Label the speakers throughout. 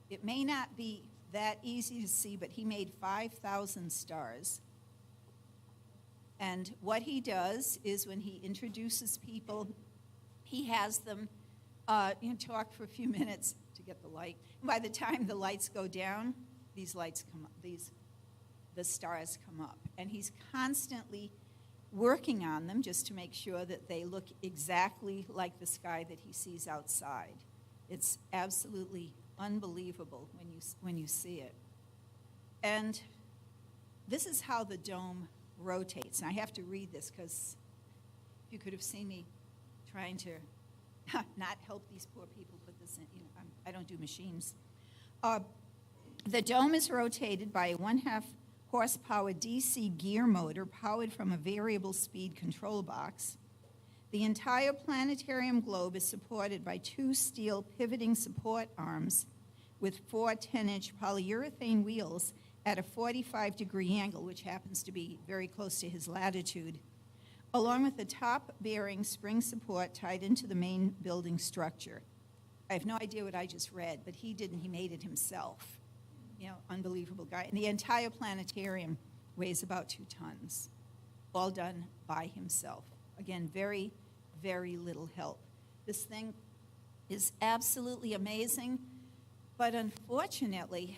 Speaker 1: it may not be that easy to see, but he made 5,000 stars. And what he does is when he introduces people, he has them talk for a few minutes to get the light. And by the time the lights go down, these lights come up, the stars come up. And he's constantly working on them just to make sure that they look exactly like the sky that he sees outside. It's absolutely unbelievable when you see it. And this is how the dome rotates. And I have to read this because you could have seen me trying to not help these poor people put this in. I don't do machines. The dome is rotated by a 1/2 horsepower DC gear motor powered from a variable speed control box. The entire planetarium globe is supported by 2 steel pivoting support arms with 4 10-inch polyurethane wheels at a 45-degree angle, which happens to be very close to his latitude, along with the top-bearing spring support tied into the main building structure. I have no idea what I just read, but he didn't. He made it himself. Unbelievable guy. And the entire planetarium weighs about 2 tons, all done by himself. Again, very, very little help. This thing is absolutely amazing, but unfortunately,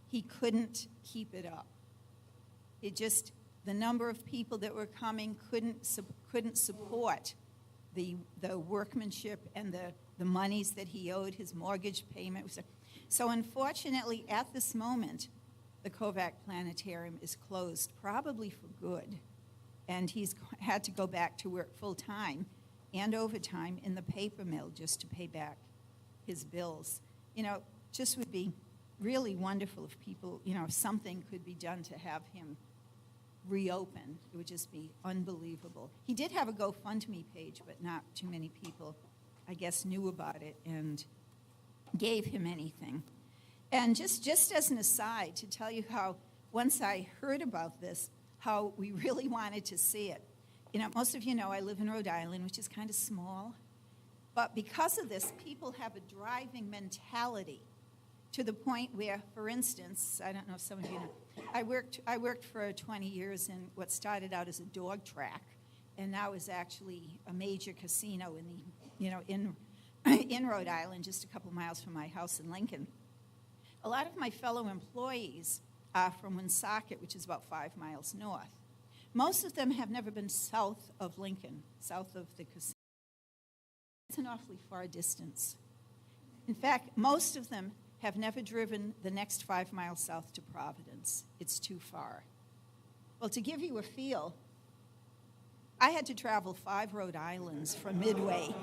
Speaker 1: he couldn't keep it up. The number of people that were coming couldn't support the workmanship and the monies that he owed, his mortgage payment. So unfortunately, at this moment, the Kovac Planetarium is closed, probably for good. And he's had to go back to work full-time and overtime in the paper mill just to pay back his bills. Just would be really wonderful if people, if something could be done to have him reopen. It would just be unbelievable. He did have a GoFundMe page, but not too many people, I guess, knew about it and gave him anything. And just as an aside, to tell you how, once I heard about this, how we really wanted to see it. Most of you know I live in Rhode Island, which is kind of small. But because of this, people have a driving mentality to the point where, for instance, I don't know if some of you know, I worked for 20 years in what started out as a dog track, and now is actually a major casino in Rhode Island, just a couple miles from my house in Lincoln. A lot of my fellow employees are from Woonsocket, which is about 5 miles north. Most of them have never been south of Lincoln, south of the casino. It's an awfully far distance. In fact, most of them have never driven the next 5 miles south to Providence. It's too far. Well, to give you a feel, I had to travel 5 Rhode Islands from Midway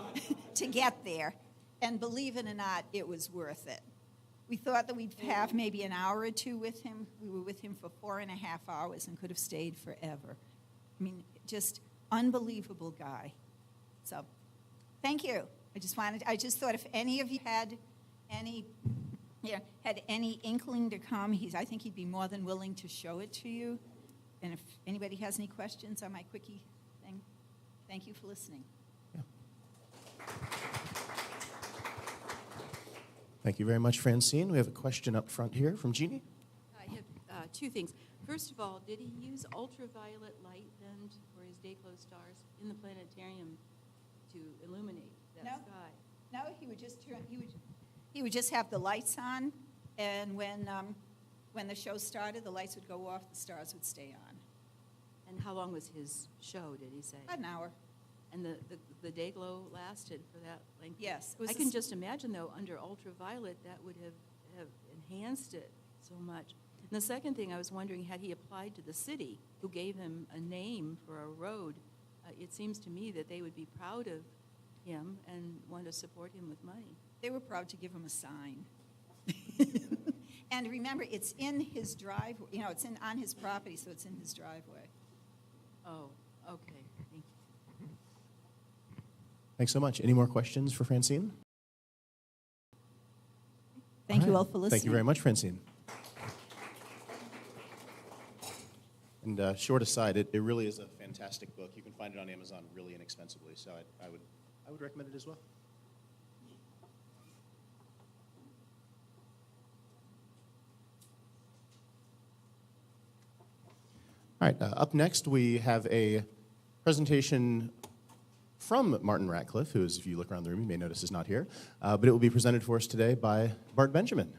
Speaker 1: to get there, and believe it or not, it was worth it. We thought that we'd have maybe an hour or 2 with him. We were with him for 4.5 hours and could have stayed forever. I mean, just unbelievable guy. So, thank you. I just thought if any of you had any inkling to come, I think he'd be more than willing to show it to you. And if anybody has any questions on my quickie thing, thank you for listening.
Speaker 2: Yeah. Thank you very much, Francine. We have a question up front here from Jeannie.
Speaker 3: I have 2 things. First of all, did he use ultraviolet light then for his day-glow stars in the planetarium to illuminate that sky?
Speaker 1: No, he would just have the lights on, and when the show started, the lights would go off, the stars would stay on.
Speaker 3: And how long was his show, did he say?
Speaker 1: About an hour.
Speaker 3: And the day glow lasted for that length?
Speaker 1: Yes.
Speaker 3: I can just imagine, though, under ultraviolet, that would have enhanced it so much. And the second thing, I was wondering, had he applied to the city, who gave him a name for a road? It seems to me that they would be proud of him and want to support him with money.
Speaker 1: They were proud to give him a sign. And remember, it's in his driveway. It's on his property, so it's in his driveway.
Speaker 3: Oh, okay. Thank you.
Speaker 2: Thanks so much. Any more questions for Francine?
Speaker 1: Thank you all for listening.
Speaker 2: Thank you very much, Francine. And short aside, it really is a fantastic book. You can find it on Amazon really inexpensively, so I would recommend it as well. All right, up next we have a presentation from Martin Ratcliffe, who is, if you look around the room, you may notice is not here, but it will be presented for us today by Bart Benjamin.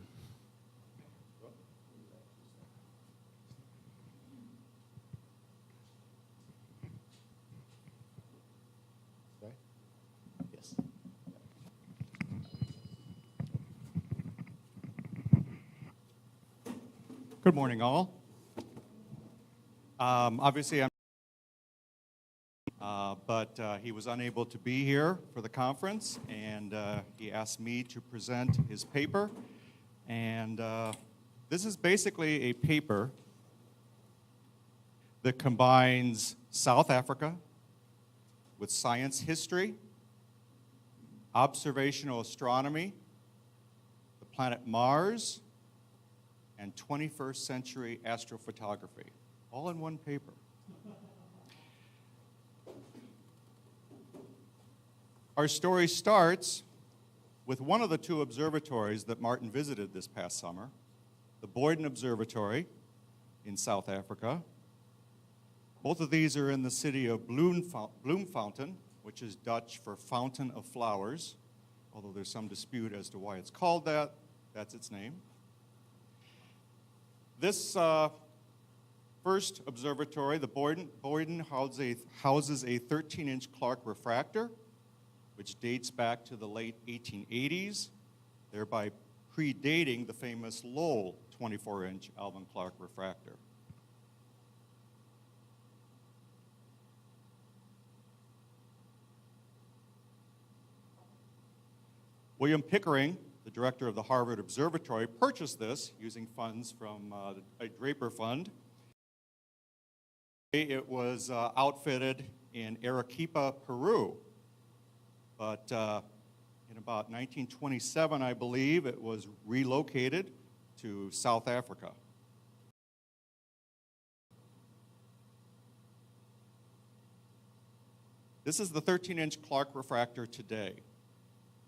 Speaker 2: Sorry? Yes.
Speaker 4: Good morning, all. Obviously, but he was unable to be here for the conference, and he asked me to present his paper. And this is basically a paper that combines South Africa with science history, observational astronomy, the planet Mars, and 21st century astrophotography, all in one paper. Our story starts with one of the two observatories that Martin visited this past summer, the Boyden Observatory in South Africa. Both of these are in the city of Bloemfontein, which is Dutch for Fountain of Flowers, although there's some dispute as to why it's called that. That's its name. This first observatory, the Boyden houses a 13-inch Clark refractor, which dates back to the late 1880s, thereby predating the famous Lowell 24-inch Alvan Clark refractor. William Pickering, the director of the Harvard Observatory, purchased this using funds from a Draper Fund. It was outfitted in Arequipa, Peru. But in about 1927, I believe, it was relocated to South Africa. This is the 13-inch Clark refractor today.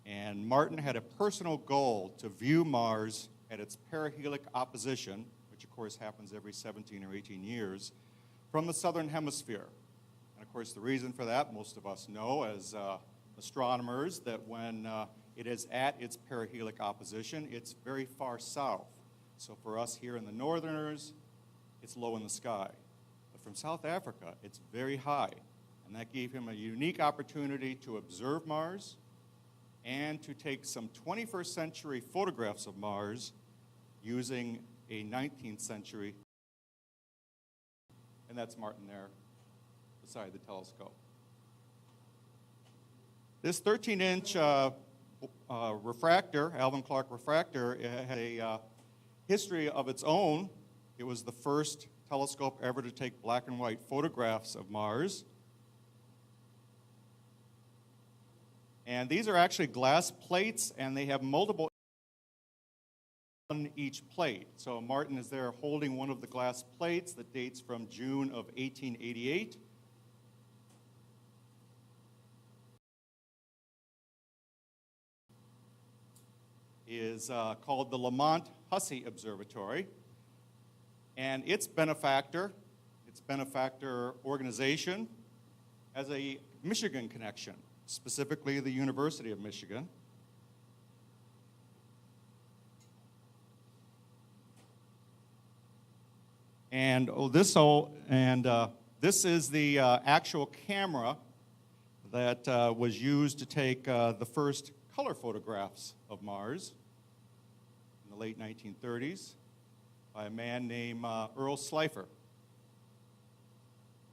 Speaker 4: And Martin had a personal goal to view Mars at its perihelic opposition, which of course happens every 17 or 18 years, from the southern hemisphere. And of course the reason for that, most of us know as astronomers, that when it is at its perihelic opposition, it's very far south. So for us here in the northerners, it's low in the sky. But from South Africa, it's very high. And that gave him a unique opportunity to observe Mars and to take some 21st century photographs of Mars using a 19th century. And that's Martin there beside the telescope. This 13-inch refractor, Alvan Clark refractor, had a history of its own. It was the first telescope ever to take black and white photographs of Mars. And these are actually glass plates, and they have multiple on each plate. So Martin is there holding one of the glass plates that dates from June of 1888. Is called the Lamont Hussey Observatory, and its benefactor organization has a Michigan connection, specifically the University of Michigan. And this is the actual camera that was used to take the first color photographs of Mars in the late 1930s by a man named Earl Slipher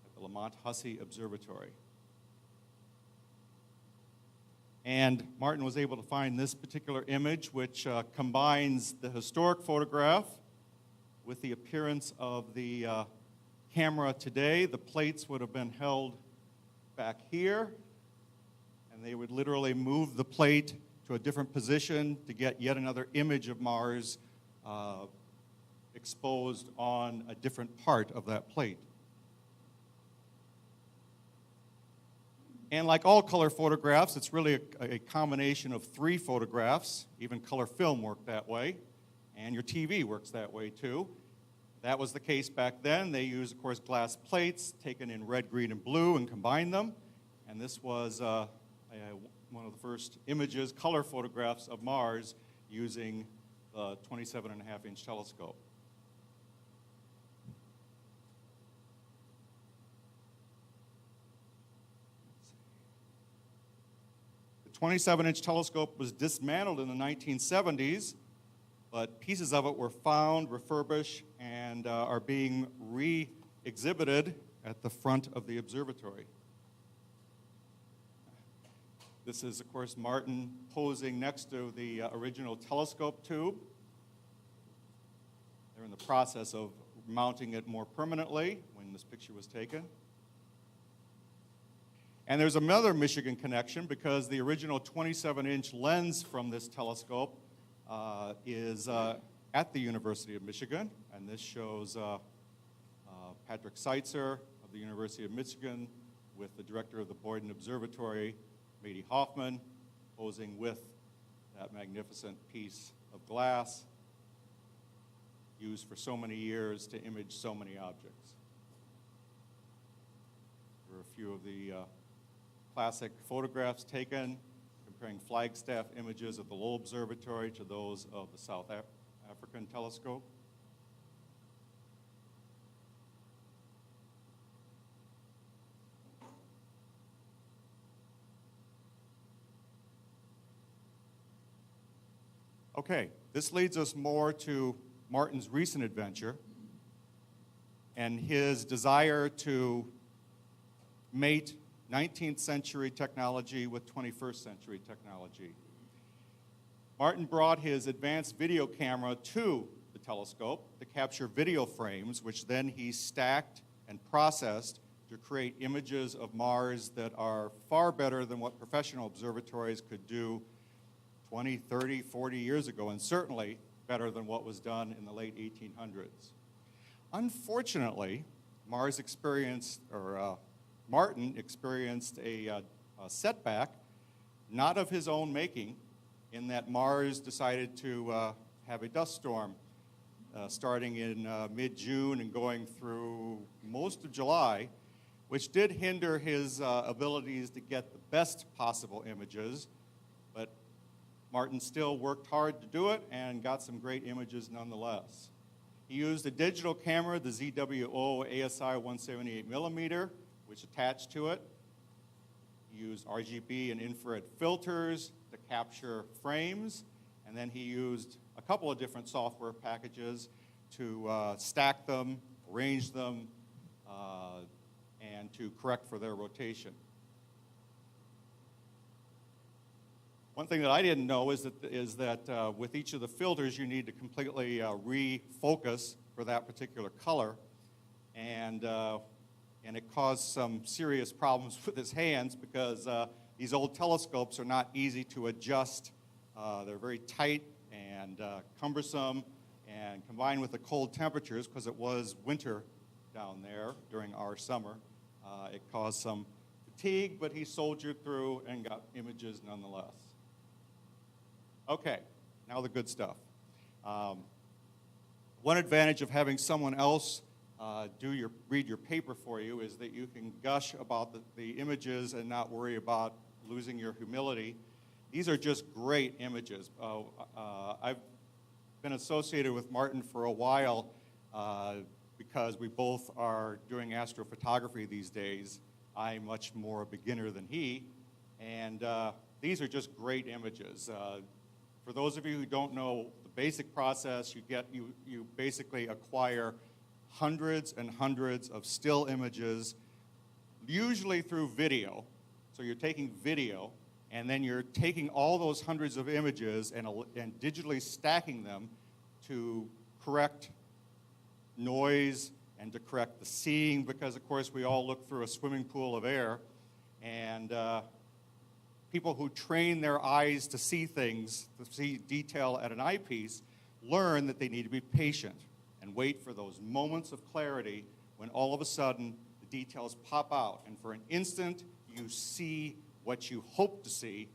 Speaker 4: at the Lamont Hussey Observatory. And Martin was able to find this particular image, which combines the historic photograph with the appearance of the camera today. The plates would have been held back here, and they would literally move the plate to a different position to get yet another image of Mars exposed on a different part of that plate. And like all color photographs, it's really a combination of 3 photographs. Even color film worked that way, and your TV works that way too. That was the case back then. They used, of course, glass plates taken in red, green, and blue and combined them. And this was one of the first images, color photographs of Mars using the 27.5-inch telescope. The 27-inch telescope was dismantled in the 1970s, but pieces of it were found, refurbished, and are being re-exhibited at the front of the observatory. This is, of course, Martin posing next to the original telescope tube. They're in the process of mounting it more permanently when this picture was taken. And there's another Michigan connection because the original 27-inch lens from this telescope is at the University of Michigan, and this shows Patrick Seitzer of the University of Michigan with the director of the Boyden Observatory, Mady Hoffman, posing with that magnificent piece of glass used for so many years to image so many objects. There are a few of the classic photographs taken comparing Flagstaff images of the Lowell Observatory to those of the South African telescope. Okay, this leads us more to Martin's recent adventure and his desire to mate 19th century technology with 21st century technology. Martin brought his advanced video camera to the telescope to capture video frames, which then he stacked and processed to create images of Mars that are far better than what professional observatories could do 20, 30, 40 years ago, and certainly better than what was done in the late 1800s. Unfortunately, Martin experienced a setback, not of his own making, in that Mars decided to have a dust storm starting in mid-June and going through most of July, which did hinder his abilities to get the best possible images, but Martin still worked hard to do it and got some great images nonetheless. He used a digital camera, the ZWO ASI 178mm, which attached to it. He used RGB and infrared filters to capture frames, and then he used a couple of different software packages to stack them, arrange them, and to correct for their rotation. One thing that I didn't know is that with each of the filters, you need to completely refocus for that particular color, and it caused some serious problems with his hands because these old telescopes are not easy to adjust. They're very tight and cumbersome, and combined with the cold temperatures, because it was winter down there during our summer, it caused some fatigue, but he soldiered through and got images nonetheless. Okay, now the good stuff. One advantage of having someone else read your paper for you is that you can gush about the images and not worry about losing your humility. These are just great images. I've been associated with Martin for a while because we both are doing astrophotography these days. I'm much more a beginner than he, and these are just great images. For those of you who don't know the basic process, you basically acquire hundreds and hundreds of still images, usually through video. So you're taking video, and then you're taking all those hundreds of images and digitally stacking them to correct noise and to correct the seeing, because of course we all look through a swimming pool of air, and people who train their eyes to see things, to see detail at an eyepiece, learn that they need to be patient and wait for those moments of clarity when all of a sudden the details pop out, and for an instant you see what you hope to see,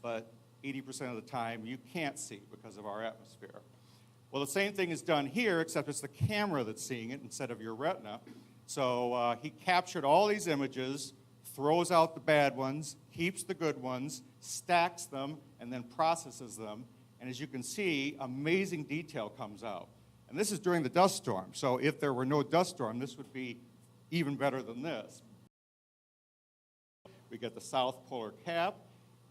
Speaker 4: but 80% of the time you can't see because of our atmosphere. Well, the same thing is done here, except it's the camera that's seeing it instead of your retina. So he captured all these images, throws out the bad ones, keeps the good ones, stacks them, and then processes them. And as you can see, amazing detail comes out. And this is during the dust storm. So if there were no dust storm, this would be even better than this. We get the South Polar Cap,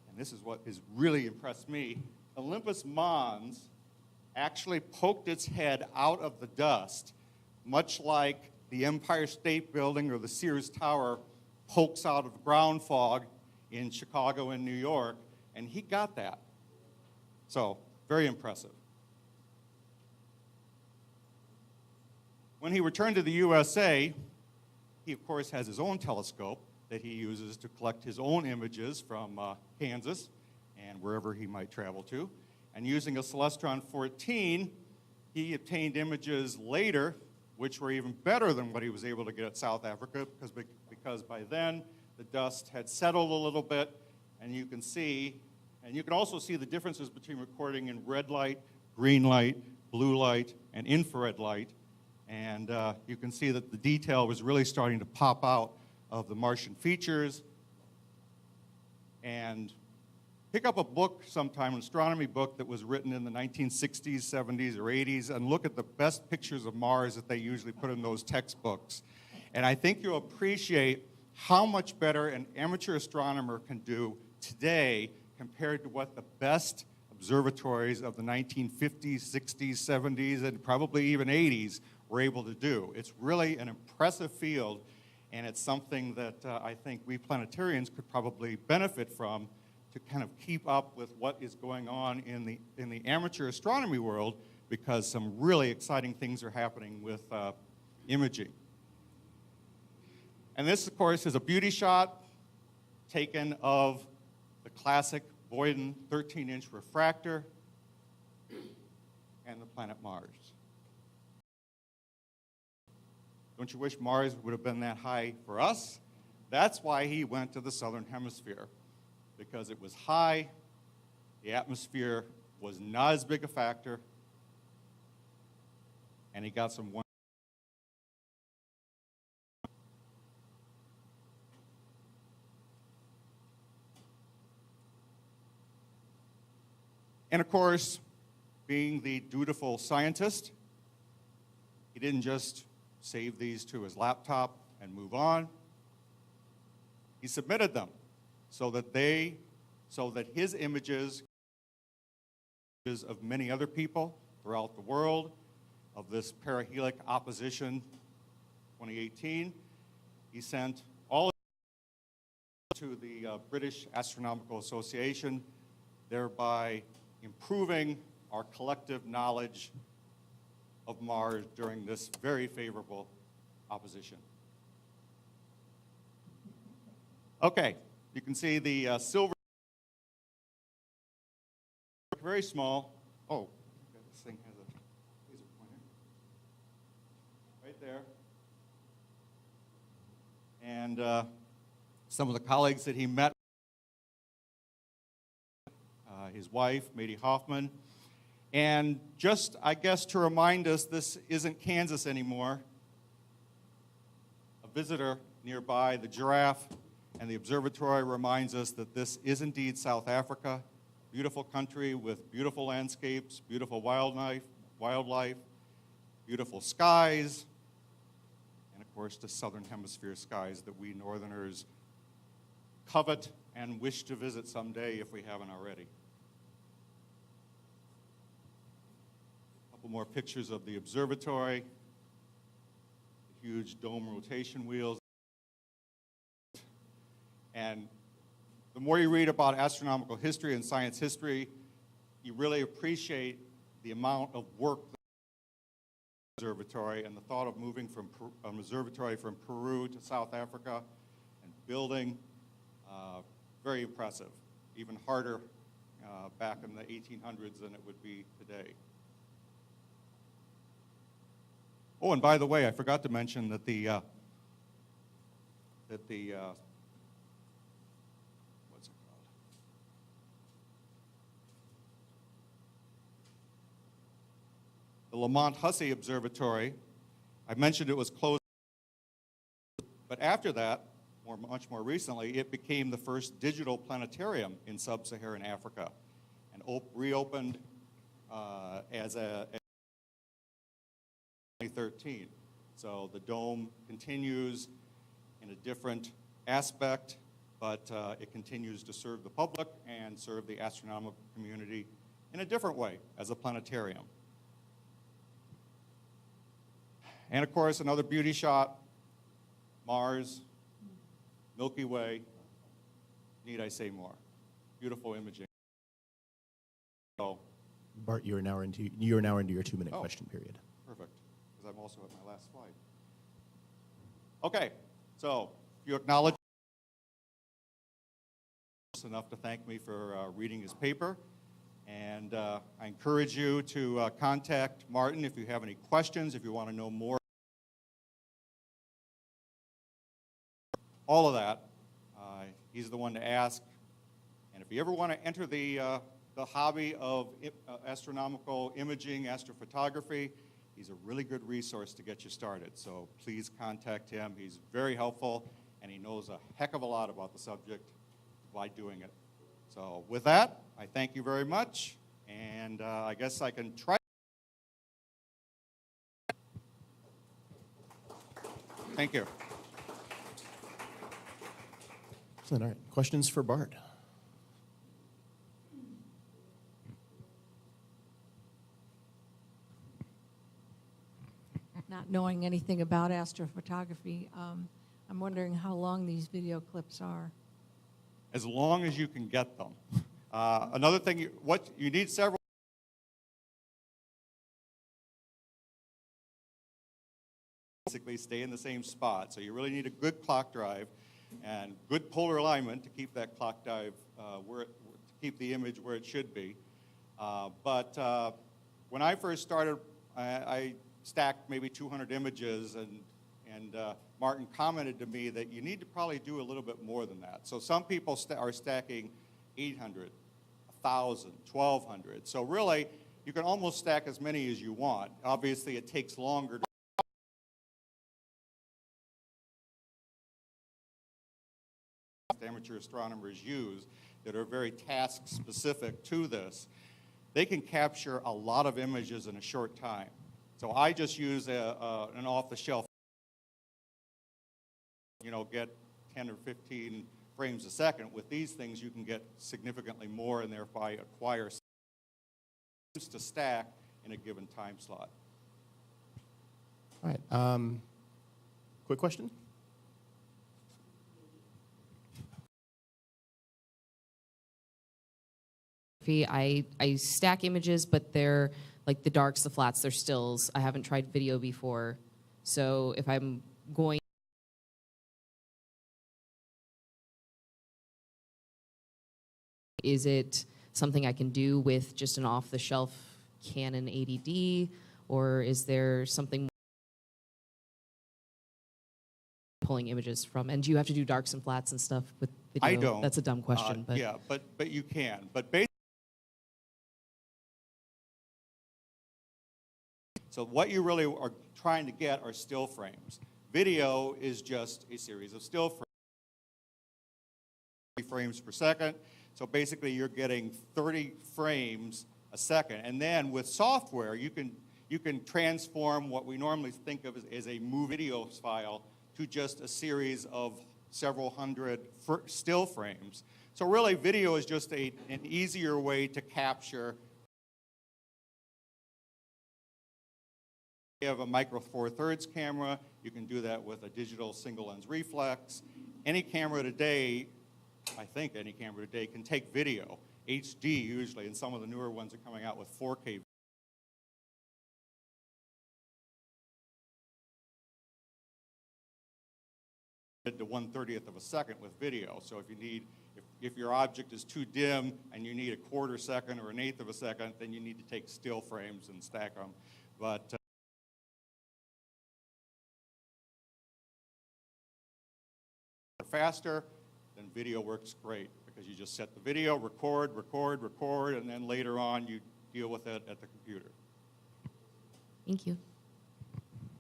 Speaker 4: and this is what has really impressed me. Olympus Mons actually poked its head out of the dust, much like the Empire State Building or the Sears Tower pokes out of ground fog in Chicago and New York, and he got that. So, very impressive. When he returned to the USA, he of course has his own telescope that he uses to collect his own images from Kansas and wherever he might travel to. And using a Celestron 14, he obtained images later which were even better than what he was able to get at South Africa because by then the dust had settled a little bit, and you can also see the differences between recording in red light, green light, blue light, and infrared light. And you can see that the detail was really starting to pop out of the Martian features. And pick up a book sometime, an astronomy book that was written in the 1960s, 70s, or 80s, and look at the best pictures of Mars that they usually put in those textbooks. And I think you'll appreciate how much better an amateur astronomer can do today compared to what the best observatories of the 1950s, 60s, 70s, and probably even 80s were able to do. It's really an impressive field, and it's something that I think we planetarians could probably benefit from to kind of keep up with what is going on in the amateur astronomy world, because some really exciting things are happening with imaging. And this, of course, is a beauty shot taken of the classic Boyden 13-inch refractor and the planet Mars. Don't you wish Mars would have been that high for us? That's why he went to the southern hemisphere, because it was high, the atmosphere was not as big a factor, and he got some wonderful. And of course, being the dutiful scientist, he didn't just save these to his laptop and move on. He submitted them so that his images of many other people throughout the world of this perihelic opposition 2018, he sent all to the British Astronomical Association, thereby improving our collective knowledge of Mars during this very favorable opposition. Okay, you can see the silver, very small. Oh, this thing has a laser pointer. Right there. And some of the colleagues that he met, his wife, Mady Hoffman. And just, I guess, to remind us this isn't Kansas anymore, a visitor nearby, the giraffe and the observatory, reminds us that this is indeed South Africa, beautiful country with beautiful landscapes, beautiful wildlife, beautiful skies, and of course the southern hemisphere skies that we northerners covet and wish to visit someday if we haven't already. A couple more pictures of the observatory, the huge dome rotation wheels. And the more you read about astronomical history and science history, you really appreciate the amount of work the observatory and the thought of moving from an observatory from Peru to South Africa and building, very impressive, even harder back in the 1800s than it would be today. Oh, and by the way, I forgot to mention that the what's it called? The Lamont Hussey Observatory, I mentioned it was closed, but after that, much more recently, it became the first digital planetarium in sub-Saharan Africa and reopened as a 2013. So the dome continues in a different aspect, but it continues to serve the public and serve the astronomical community in a different way as a planetarium. And of course, another beauty shot, Mars, Milky Way. Need I say more? Beautiful imaging. So,
Speaker 2: Bart, you are now into your 2-minute
Speaker 4: Oh.
Speaker 2: question period.
Speaker 4: perfect, because I'm also at my last slide. Okay, so you acknowledge enough to thank me for reading his paper, and I encourage you to contact Martin if you have any questions, if you want to know more. All of that, he's the one to ask. And if you ever want to enter the hobby of astronomical imaging, astrophotography, he's a really good resource to get you started. So please contact him. He's very helpful, and he knows a heck of a lot about the subject by doing it. So with that, I thank you very much, and I guess I can try. Thank you.
Speaker 2: Excellent. All right. Questions for Bart?
Speaker 5: Not knowing anything about astrophotography, I'm wondering how long these video clips are.
Speaker 4: As long as you can get them. Another thing, you need several. Basically stay in the same spot. So you really need a good clock drive and good polar alignment to keep that clock drive to keep the image where it should be. But when I first started, I stacked maybe 200 images, and Martin commented to me that you need to probably do a little bit more than that. So some people are stacking 800, 1,000, 1,200. So really, you can almost stack as many as you want. Obviously, it takes longer. Amateur astronomers use that are very task specific to this, they can capture a lot of images in a short time. So I just use an off-the-shelf, get 10 or 15 frames a second. With these things, you can get significantly more and thereby acquire to stack in a given time slot.
Speaker 2: All right. Quick question?
Speaker 6: I stack images, but they're like the darks, the flats, they're stills. I haven't tried video before. So if I'm going, is it something I can do with just an off-the-shelf Canon 80D, or is there something pulling images from? And do you have to do darks and flats and stuff with video?
Speaker 4: I don't.
Speaker 6: That's a dumb question. But
Speaker 4: yeah, but you can. But basically, so what you really are trying to get are still frames. Video is just a series of still frames per second. So basically, you're getting 30 frames a second. And then with software, you can transform what we normally think of as a video file to just a series of several hundred still frames. So really, video is just an easier way to capture. You have a micro four thirds camera. You can do that with a digital single lens reflex. Any camera today, I think any camera today, can take video, HD usually, and some of the newer ones are coming out with 4K. To 1/30th of a second with video. So if your object is too dim and you need a quarter second or an eighth of a second, then you need to take still frames and stack them. But faster, then video works great because you just set the video, record, and then later on you deal with it at the computer.
Speaker 6: Thank you.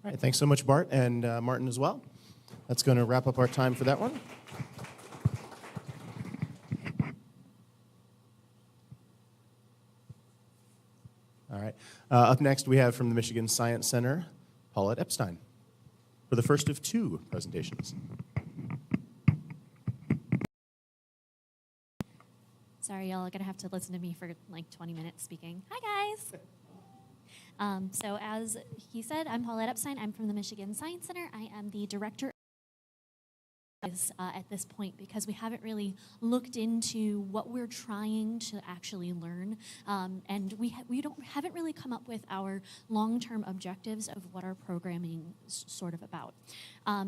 Speaker 2: All right, thanks so much, Bart, and Martin as well. That's going to wrap up our time for that one. All right. Up next, we have from the Michigan Science Center, Paulette Epstein, for the first of 2 presentations.
Speaker 7: Sorry, y'all are going to have to listen to me for like 20 minutes speaking. Hi, guys. So as he said, I'm Paulette Epstein. I'm from the Michigan Science Center. I am the director at this point because we haven't really looked into what we're trying to actually learn, and we haven't really come up with our long-term objectives of what our programming is sort of about.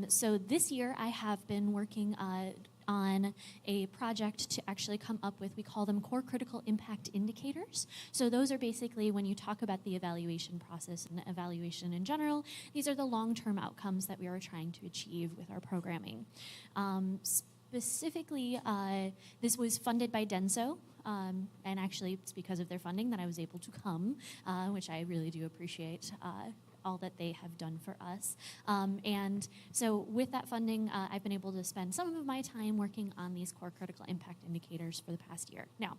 Speaker 7: So this year I have been working on a project to actually come up with, we call them core critical impact indicators. So those are basically when you talk about the evaluation process and evaluation in general, these are the long-term outcomes that we are trying to achieve with our programming. Specifically, this was funded by DENSO, and actually it's because of their funding that I was able to come, which I really do appreciate all that they have done for us. And so with that funding, I've been able to spend some of my time working on these core critical impact indicators for the past year. Now,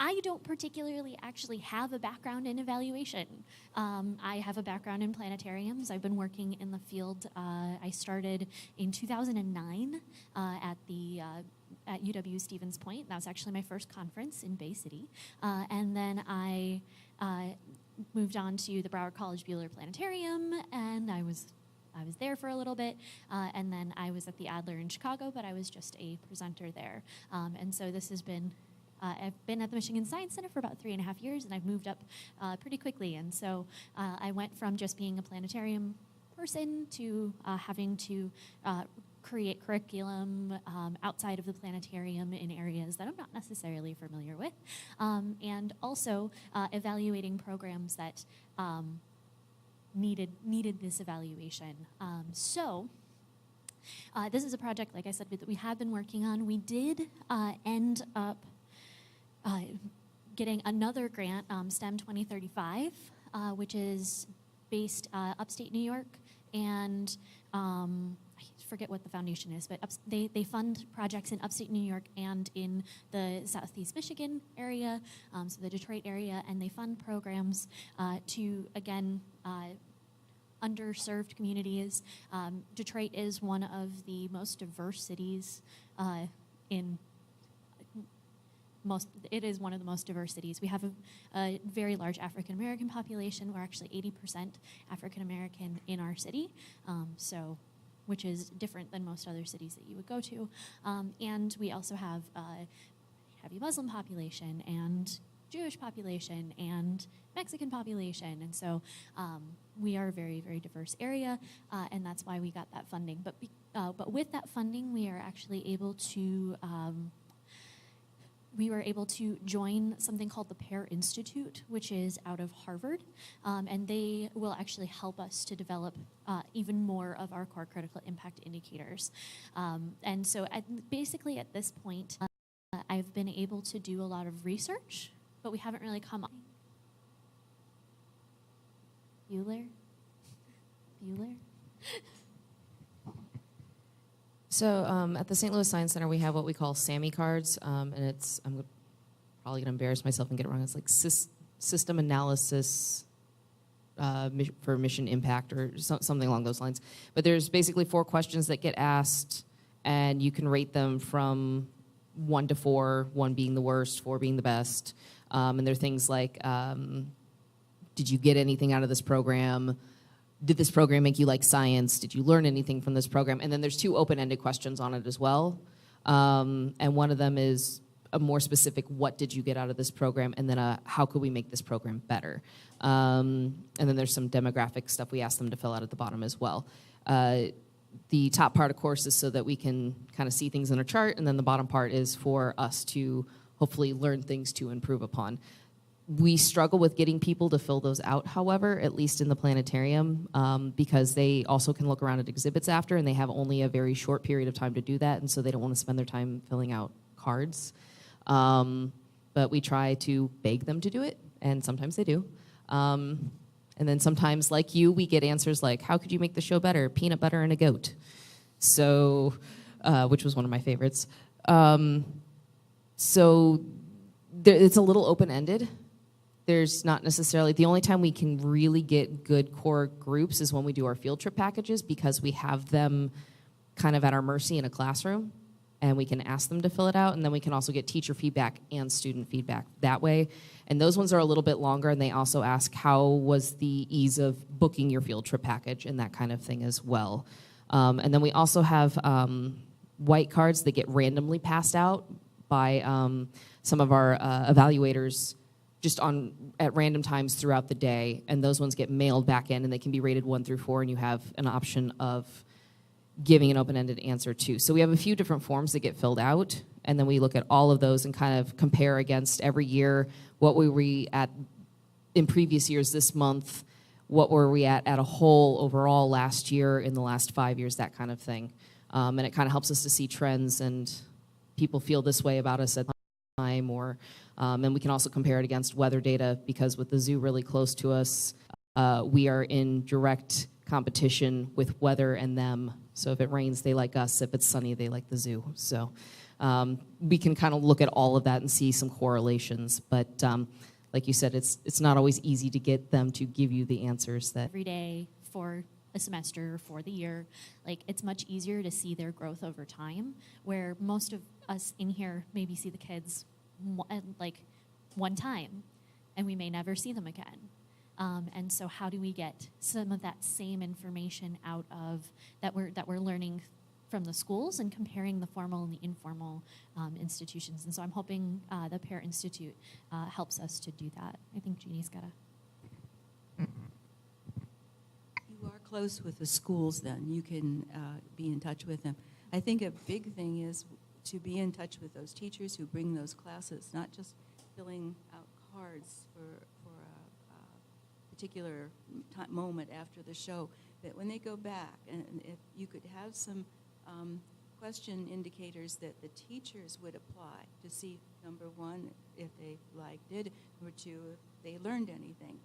Speaker 7: I don't particularly actually have a background in evaluation. I have a background in planetariums. I've been working in the field. I started in 2009 at UW Stevens Point. That was actually my first conference in Bay City. And then I moved on to the Broward College Buehler Planetarium, and I was there for a little bit, and then I was at the Adler in Chicago, but I was just a presenter there. And so this has been, I've been at the Michigan Science Center for about 3.5 years, and I've moved up pretty quickly. And so I went from just being a planetarium person to having to create curriculum outside of the planetarium in areas that I'm not necessarily familiar with, and also evaluating programs that needed this evaluation. So this is a project, like I said, that we have been working on. We did end up getting another grant, STEM 2035, which is based upstate New York, and I forget what the foundation is, but they fund projects in upstate New York and in the Southeast Michigan area, so the Detroit area, and they fund programs to, again, underserved communities. Detroit is one of the most diverse cities it is one of the most diverse cities. We have a very large African American population. We're actually 80% African American in our city, which is different than most other cities that you would go to. And we also have a heavy Muslim population and Jewish population and Mexican population. And so we are a very, very diverse area, and that's why we got that funding. But with that funding, we are actually able to we were able to join something called the Pear Institute, which is out of Harvard, and they will actually help us to develop even more of our core critical impact indicators. And so basically at this point, I've been able to do a lot of research, but we haven't really come up. Bueller?
Speaker 6: So at the St. Louis Science Center, we have what we call SAMI cards, and I'm probably going to embarrass myself and get it wrong. It's like system analysis for mission impact or something along those lines. But there's basically 4 questions that get asked, and you can rate them from 1 to 4, 1 being the worst, 4 being the best. And they're things like, did you get anything out of this program? Did this program make you like science? Did you learn anything from this program? And then there's 2 open-ended questions on it as well. And one of them is a more specific, what did you get out of this program? And then how could we make this program better? And then there's some demographic stuff we ask them to fill out at the bottom as well. The top part, of course, is so that we can kind of see things in a chart, and then the bottom part is for us to hopefully learn things to improve upon. We struggle with getting people to fill those out, however, at least in the planetarium, because they also can look around at exhibits after, and they have only a very short period of time to do that, and so they don't want to spend their time filling out cards. But we try to beg them to do it, and sometimes they do. And And then sometimes, like you, we get answers like, how could you make the show better? Peanut butter and a goat. So, which was one of my favorites. So it's a little open-ended. There's not necessarily, the only time we can really get good core groups is when we do our field trip packages, because we have them kind of at our mercy in a classroom, and we can ask them to fill it out, and then we can also get teacher feedback and student feedback that way. And those ones are a little bit longer, and they also ask how was the ease of booking your field trip package and that kind of thing as well. And then we also have white cards that get randomly passed out by some of our evaluators just at random times throughout the day, and those ones get mailed back in, and they can be rated 1 through 4, and you have an option of giving an open-ended answer too. So we have a few different forms that get filled out, and then we look at all of those and kind of compare against every year, what were we at in previous years this month, what were we at a whole overall last year, in the last 5 years, that kind of thing. And it kind of helps us to see trends, and people feel this way about us at the time, or and we can also compare it against weather data, because with the zoo really close to us, we are in direct competition with weather and them. So if it rains, they like us. If it's sunny, they like the zoo. So we can kind of look at all of that and see some correlations. But like you said, it's not always easy to get them to give you the answers that
Speaker 7: Every day for a semester, for the year, like it's much easier to see their growth over time, where most of us in here maybe see the kids like one time, and we may never see them again. And so how do we get some of that same information out of that we're learning from the schools and comparing the formal and the informal institutions? And so I'm hoping the Pear Institute helps us to do that. I think Jeannie's got a...
Speaker 3: You are close with the schools then. You can be in touch with them. I think a big thing is to be in touch with those teachers who bring those classes, not just filling out cards for a particular moment after the show, that when they go back, and if you could have some question indicators that the teachers would apply to see, number one, if they liked it, number two, if they learned anything.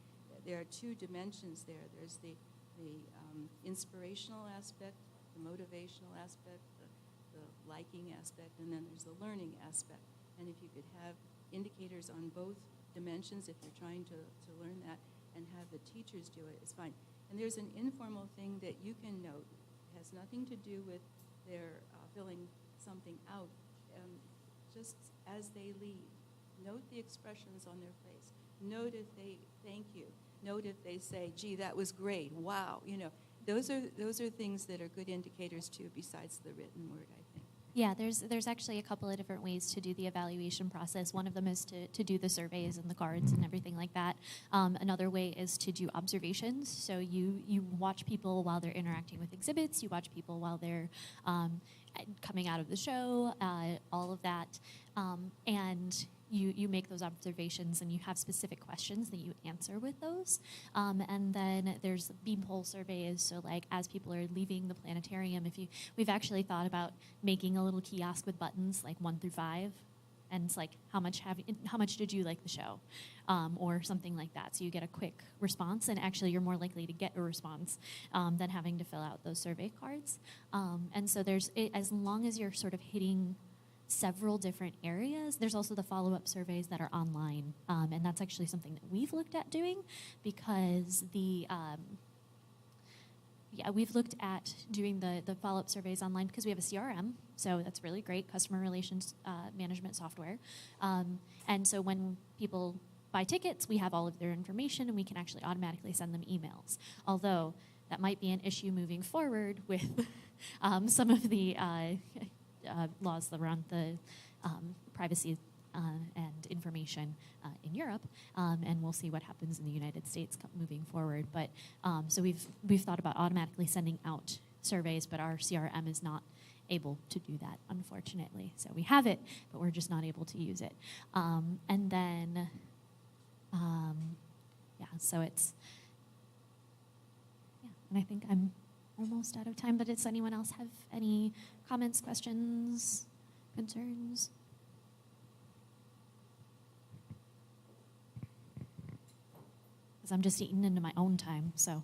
Speaker 3: There are two dimensions there. There's the inspirational aspect, the motivational aspect, the liking aspect, and then there's the learning aspect. And if you could have indicators on both dimensions, if you're trying to learn that, and have the teachers do it, it's fine. And there's an informal thing that you can note. It has nothing to do with their filling something out. Just as they leave, note the expressions on their face. Note if they thank you. Note if they say, gee, that was great, wow. You know, those are things that are good indicators too, besides the written word, I think.
Speaker 7: Yeah, there's actually a couple of different ways to do the evaluation process. One of them is to do the surveys and the cards and everything like that. Another way is to do observations. So you watch people while they're interacting with exhibits. You watch people while they're coming out of the show, all of that. And you make those observations, and you have specific questions that you answer with those. And then there's beanpole surveys. So like as people are leaving the planetarium, we've actually thought about making a little kiosk with buttons like 1 through 5, and it's like how much did you like the show, or something like that. So you get a quick response, and actually you're more likely to get a response than having to fill out those survey cards. And so as long as you're sort of hitting several different areas. There's also the follow-up surveys that are online, and that's actually something that we've looked at doing, because we've looked at doing the follow-up surveys online because we have a CRM, so that's really great, customer relations management software. And so when people buy tickets, we have all of their information, and we can actually automatically send them emails. Although that might be an issue moving forward with some of the laws around the privacy and information in Europe, and we'll see what happens in the United States moving forward. But so we've thought about automatically sending out surveys, but our CRM is not able to do that, unfortunately. So we have it, but we're just not able to use it. And then, so it's, and I think I'm almost out of time, but does anyone else have any comments, questions, concerns? because I'm just eating into my own time. So,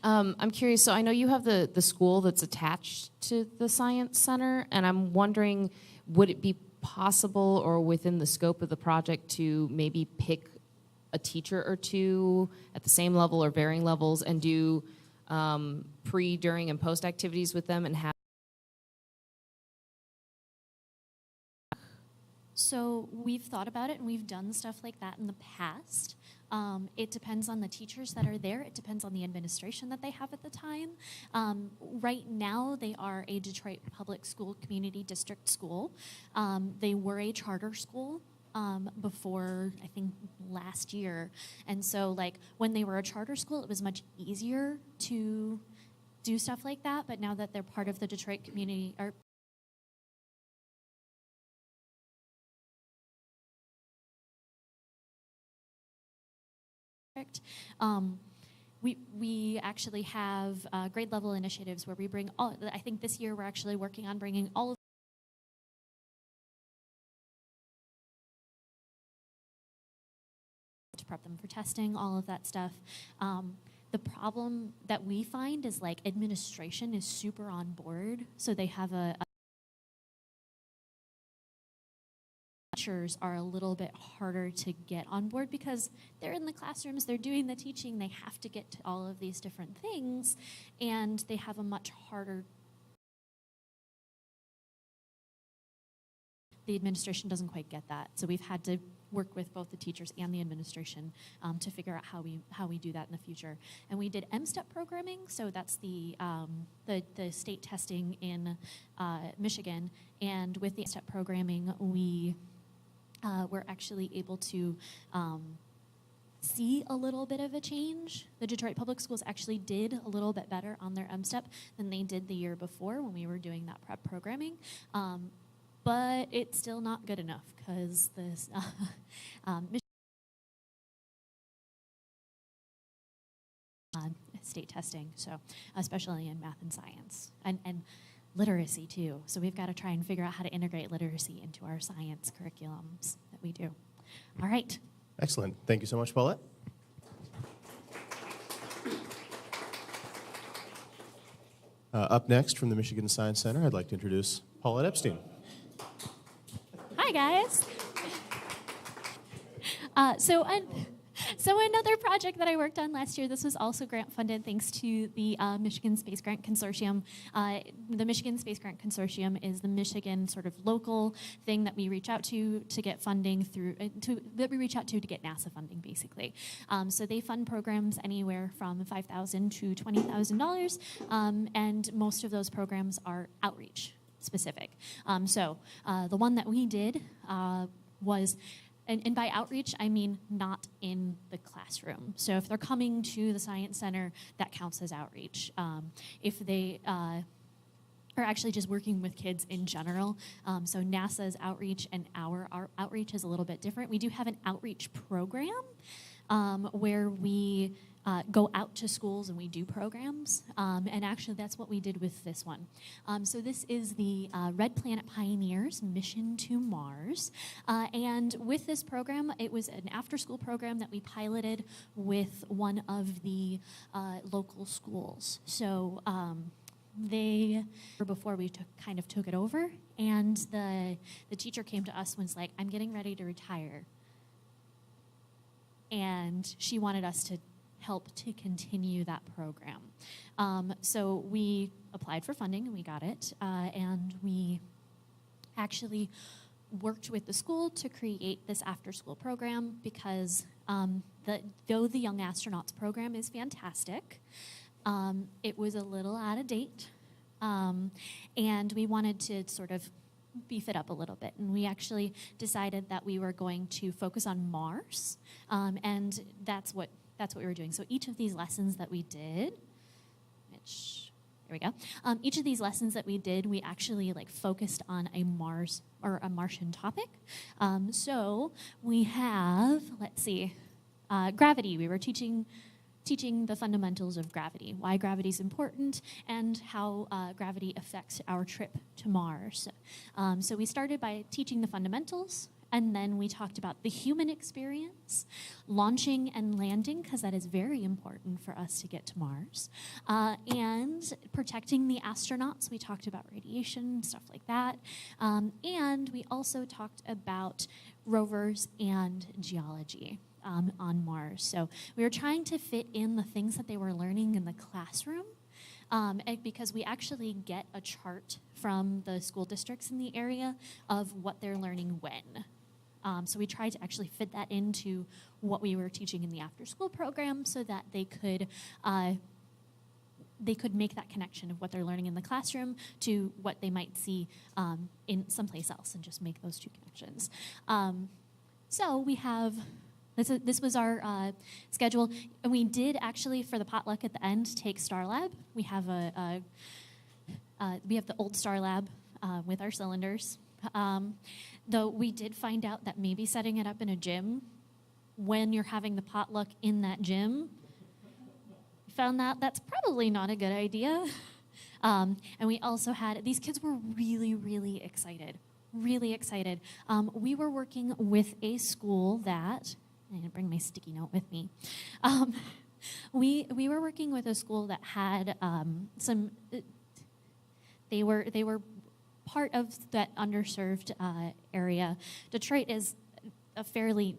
Speaker 6: I'm curious, so I know you have the school that's attached to the Science Center, and I'm wondering, would it be possible or within the scope of the project to maybe pick a teacher or two at the same level or varying levels and do pre, during, and post activities with them and have?
Speaker 7: so we've thought about it and we've done stuff like that in the past. It depends on the teachers that are there. It depends on the administration that they have at the time. Right now, they are a Detroit Public School Community District school. They were a charter school before, I think, last year. And so, like, when they were a charter school, it was much easier to do stuff like that. But now that they're part of the Detroit community, or we actually have grade level initiatives where we bring all, I think this year we're actually working on bringing all of to prep them for testing, all of that stuff. The problem that we find is like administration is super on board, so they have teachers are a little bit harder to get on board because they're in the classrooms, they're doing the teaching, they have to get to all of these different things, and they have a much harder. The administration doesn't quite get that, so we've had to work with both the teachers and the administration to figure out how we do that in the future. And we did M-STEP programming, so that's the state testing in Michigan, and with the M-STEP programming, we were actually able to see a little bit of a change. The Detroit Public Schools actually did a little bit better on their M-STEP than they did the year before when we were doing that prep programming. But it's still not good enough because this state testing, so especially in math and science and literacy too. So we've got to try and figure out how to integrate literacy into our science curriculums that we do. All right.
Speaker 2: Excellent. Thank you so much, Paulette. Up next from the Michigan Science Center, I'd like to introduce Paulette Epstein.
Speaker 7: Hi, guys. So another project that I worked on last year, this was also grant funded thanks to the Michigan Space Grant Consortium. The Michigan Space Grant Consortium is the Michigan sort of local thing that we reach out to get funding through, that we reach out to get NASA funding, basically. So they fund programs anywhere from $5,000 to $20,000, and most of those programs are outreach specific. So the one that we did was, and by outreach, I mean not in the classroom. So if they're coming to the Science Center, that counts as outreach. If they are actually just working with kids in general, so NASA's outreach and our outreach is a little bit different. We do have an outreach program where we go out to schools and we do programs, and actually that's what we did with this one. So this is the Red Planet Pioneers Mission to Mars, and with this program, it was an after-school program that we piloted with one of the local schools. So before we kind of took it over, and the teacher came to us and was like, I'm getting ready to retire. And she wanted us to help to continue that program. So we applied for funding and we got it, and we actually worked with the school to create this after-school program because though the Young Astronauts program is fantastic, it was a little out of date, and we wanted to sort of beef it up a little bit, and we actually decided that we were going to focus on Mars, and that's what we were doing. So each of these lessons that we did, which, there we go. Each of these lessons that we did, we actually like focused on a Mars or a Martian topic. So we have, let's see, gravity. We were teaching the fundamentals of gravity, why gravity is important, and how gravity affects our trip to Mars. So we started by teaching the fundamentals, And then we talked about the human experience, launching and landing, because that is very important for us to get to Mars, and protecting the astronauts. We talked about radiation, stuff like that. And we also talked about rovers and geology on Mars. So we were trying to fit in the things that they were learning in the classroom, because we actually get a chart from the school districts in the area of what they're learning when. So we tried to actually fit that into what we were teaching in the after-school program so that they could make that connection of what they're learning in the classroom to what they might see in someplace else, and just make those two connections. So we have, this was our schedule. And we did actually, for the potluck at the end, take Star Lab. We have we have the old Star Lab with our cylinders. Though we did find out that maybe setting it up in a gym, when you're having the potluck in that gym, found that that's probably not a good idea. And we also had, these kids were really, really excited. Really excited. We were working with a school that, I didn't bring my sticky note with me. We were working with a school that had they were part of that underserved area. Detroit is a fairly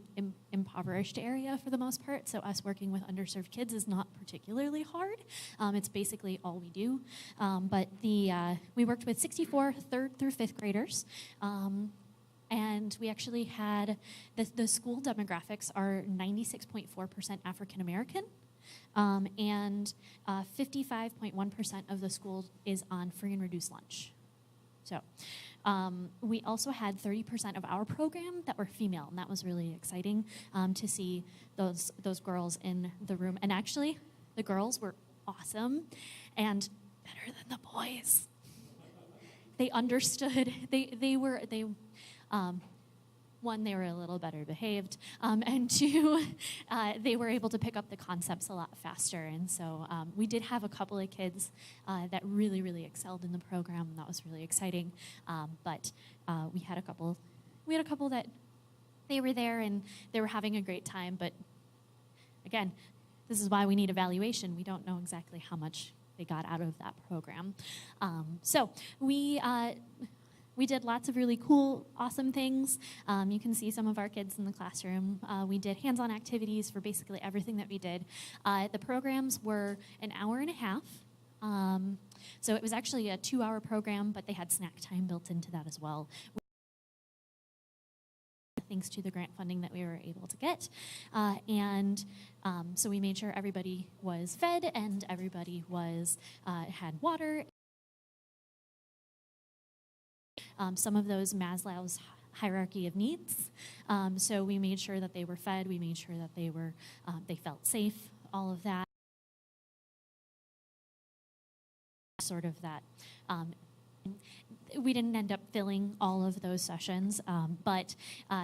Speaker 7: impoverished area for the most part, so us working with underserved kids is not particularly hard. It's basically all we do. But we worked with 64 third through fifth graders, and we actually had, the school demographics are 96.4% African American, and 55.1% of the school is on free and reduced lunch. So we also had 30% of our program that were female, and that was really exciting to see those girls in the room. And actually, the girls were awesome and better than the boys. They understood. One, they were a little better behaved, and two, they were able to pick up the concepts a lot faster. And so we did have a couple of kids that really, really excelled in the program, and that was really exciting. But we had a couple that they were there and they were having a great time. But again, this is why we need evaluation. We don't know exactly how much they got out of that program. So we did lots of really cool, awesome things. You can see some of our kids in the classroom. We did hands-on activities for basically everything that we did. The programs were an hour and a half. So it was actually a 2-hour program, but they had snack time built into that as well, thanks to the grant funding that we were able to get. So we made sure everybody was fed and everybody had water. Some of those Maslow's hierarchy of needs. So we made sure that they were fed. We made sure that they felt safe. All of that. Sort of that. We didn't end up filling all of those sessions, but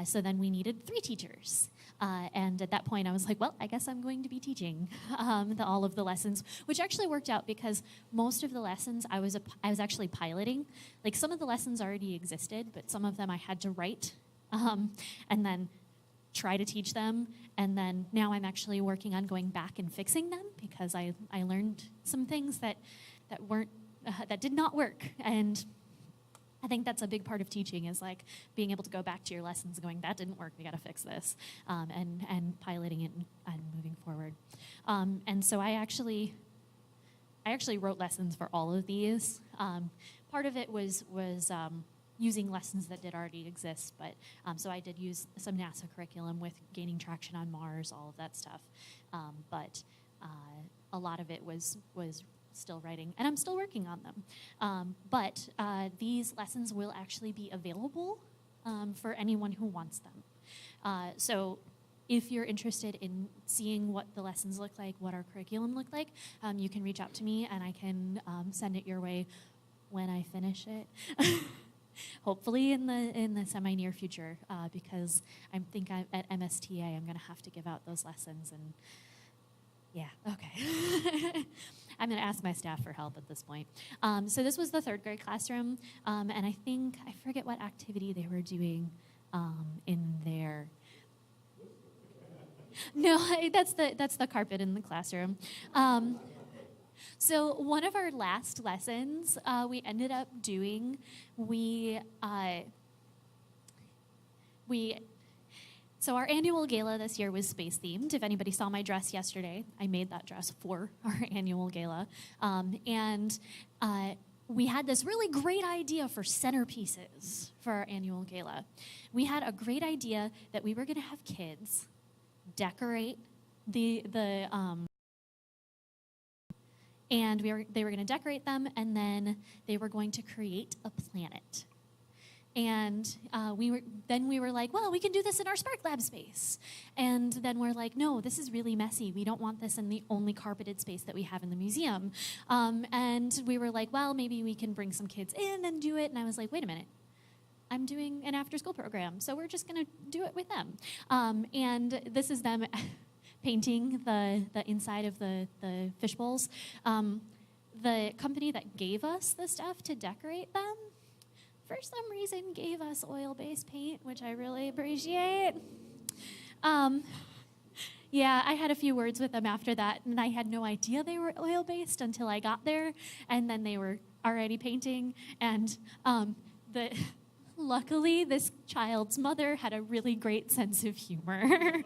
Speaker 7: so then we needed 3 teachers. And at that point, I was like, well, I guess I'm going to be teaching all of the lessons, which actually worked out because most of the lessons I was actually piloting. Like, some of the lessons already existed, but some of them I had to write and then try to teach them. And then now I'm actually working on going back and fixing them because I learned some things that did not work. And I think that's a big part of teaching, is like being able to go back to your lessons and going, that didn't work, we got to fix this, and piloting it and moving forward. And so I actually wrote lessons for all of these. Part of it was using lessons that did already exist, but so I did use some NASA curriculum with gaining traction on Mars, all of that stuff. But a lot of it was still writing, and I'm still working on them. But these lessons will actually be available for anyone who wants them. So if you're interested in seeing what the lessons look like, what our curriculum look like, you can reach out to me, and I can send it your way when I finish it. Hopefully in the semi-near future, because I think at MSTA I'm going to have to give out those lessons, and yeah, okay. I'm going to ask my staff for help at this point. So this was the 3rd grade classroom, and I forget what activity they were doing. in there. No, that's the carpet in the classroom. So one of our last lessons we ended up doing, so our annual gala this year was space themed. If anybody saw my dress yesterday, I made that dress for our annual gala. And we had this really great idea for centerpieces for our annual gala. We had a great idea that we were going to have kids decorate and they were going to decorate them, and then they were going to create a planet. And we were like, well, we can do this in our Spark Lab space. And then we're like, no, this is really messy. We don't want this in the only carpeted space that we have in the museum. And we were like, well, maybe we can bring some kids in and do it. And I was like, wait a minute. I'm doing an after-school program, so we're just going to do it with them. And this is them painting the inside of the fish bowls. The company that gave us the stuff to decorate them, for some reason, gave us oil-based paint, which I really appreciate. Yeah, I had a few words with them after that, and I had no idea they were oil-based until I got there, and then they were already painting, and luckily, this child's mother had a really great sense of humor.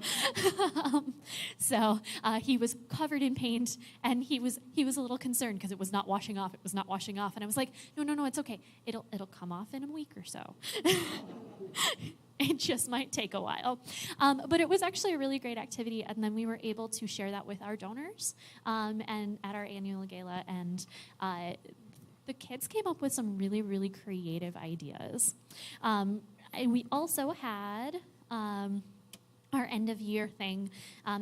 Speaker 7: So he was covered in paint, and he was a little concerned because it was not washing off. It was not washing off, and I was like, no, it's okay. It'll come off in a week or so. It just might take a while. But it was actually a really great activity, and then we were able to share that with our donors and at our annual gala, and the kids came up with some really, really creative ideas. We also had our end of year thing.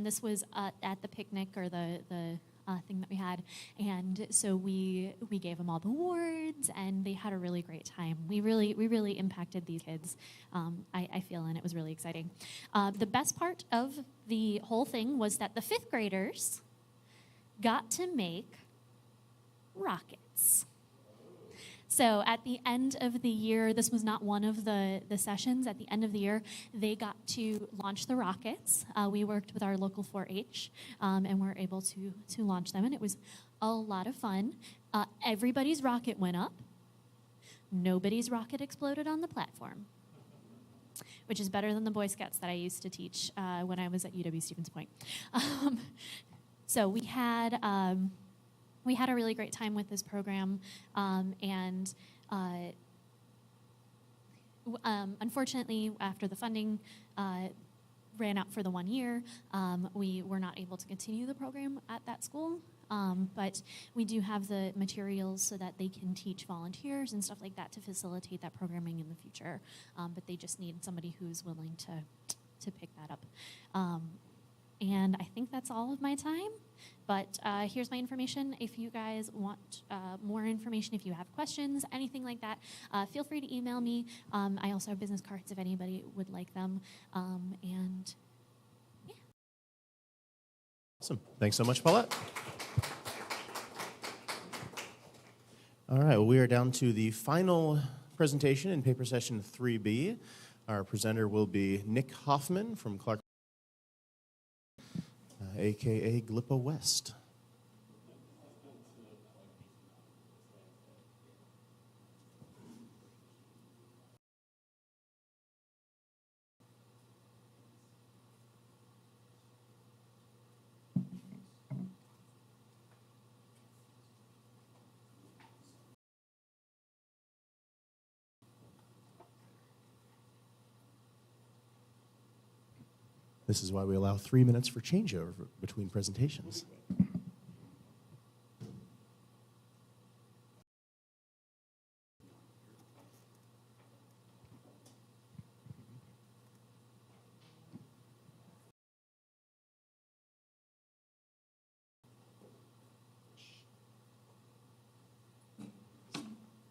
Speaker 7: This was at the picnic or the thing that we had, and so we gave them all the awards, and they had a really great time. We really impacted these kids, I feel, and it was really exciting. The best part of the whole thing was that the 5th graders got to make rockets. So at the end of the year, this was not one of the sessions, at the end of the year, they got to launch the rockets. We worked with our local 4-H, and were able to launch them, and it was a lot of fun. Everybody's rocket went up. Nobody's rocket exploded on the platform, which is better than the Boy Scouts that I used to teach when I was at UW-Stevens Point. So we had a really great time with this program, and unfortunately, after the funding ran out for the 1 year, we were not able to continue the program at that school, but we do have the materials so that they can teach volunteers and stuff like that to facilitate that programming in the future, but they just need somebody who's willing to pick that up. And I think that's all of my time. But here's my information. If you guys want more information, if you have questions, anything like that, feel free to email me. I also have business cards if anybody would like them. And yeah.
Speaker 2: Awesome. Thanks so much, Paulette. All right, well, we are down to the final presentation in paper session 3B. Our presenter will be Nick Hoffman from Clark, a.k.a. GLPA West. This is why we allow 3 minutes for changeover between presentations.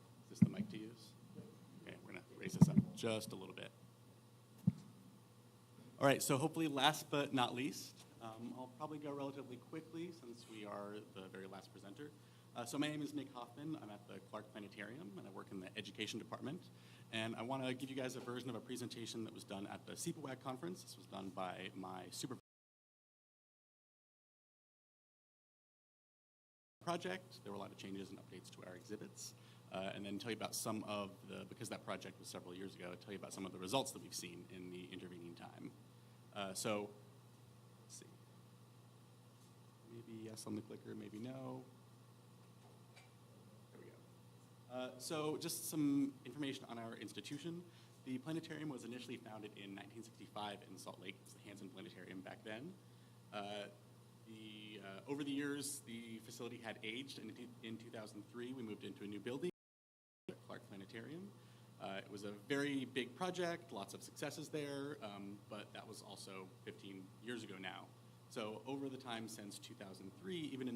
Speaker 8: Is this the mic to use? Okay, we're going to raise this up just a little bit. All right, so hopefully last but not least, I'll probably go relatively quickly since we are the very last presenter. So my name is Nick Hoffman. I'm at the Clark Planetarium, and I work in the education department. And I want to give you guys a version of a presentation that was done at the CPWAG conference. This was done by my supervisor project. There were a lot of changes and updates to our exhibits. And then tell you about some of the, because that project was several years ago, tell you about some of the results that we've seen in the intervening time. So, let's see. Maybe yes on the clicker, maybe no. There we go. So just some information on our institution. The planetarium was initially founded in 1965 in Salt Lake. It was the Hansen Planetarium back then. Over the years, the facility had aged, and in 2003, we moved into a new building, the Clark Planetarium. It was a very big project, lots of successes there, but that was also 15 years ago now. So over the time since 2003, even in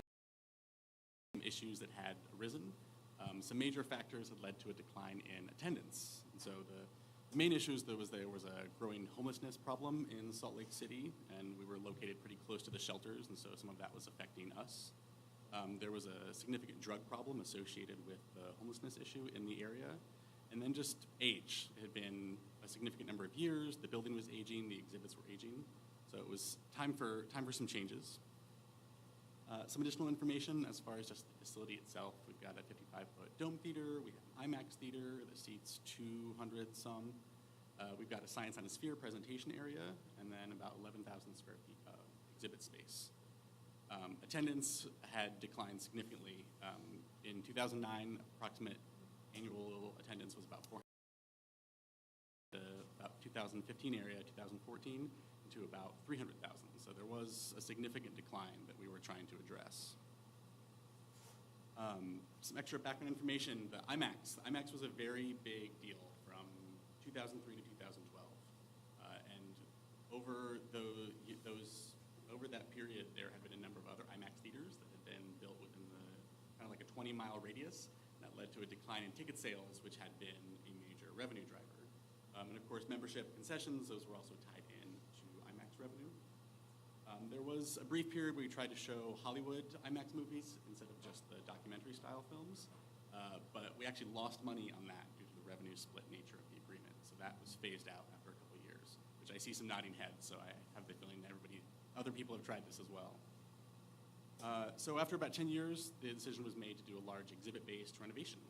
Speaker 8: issues that had arisen, some major factors had led to a decline in attendance. And so the main issues, there was a growing homelessness problem in Salt Lake City, and we were located pretty close to the shelters, and so some of that was affecting us. There was a significant drug problem associated with the homelessness issue in the area. And then just age. It had been a significant number of years. The building was aging. The exhibits were aging. So it was time for some changes. Some additional information as far as just the facility itself. We've got a 55-foot dome theater. We have an IMAX theater that seats 200 some. We've got a Science on a Sphere presentation area, and then about 11,000 square feet of exhibit space. Attendance had declined significantly. In 2009, approximate annual attendance was about 400. About 2015 area, 2014, to about 300,000. So there was a significant decline that we were trying to address. Some extra background information, the IMAX. The IMAX was a very big deal from 2003 to 2012. And over that period, there had been a number of other IMAX theaters that had been built within the kind of like a 20-mile radius. And that led to a decline in ticket sales, which had been a major revenue driver. And of course, membership concessions, those were also tied in to IMAX revenue. There was a brief period where we tried to show Hollywood IMAX movies instead of just the documentary-style films, but we actually lost money on that due to the revenue split nature of the agreement. So that was phased out after a couple of years, which I see some nodding heads, so I have the feeling that other people have tried this as well. So after about 10 years, the decision was made to do a large exhibit-based renovation.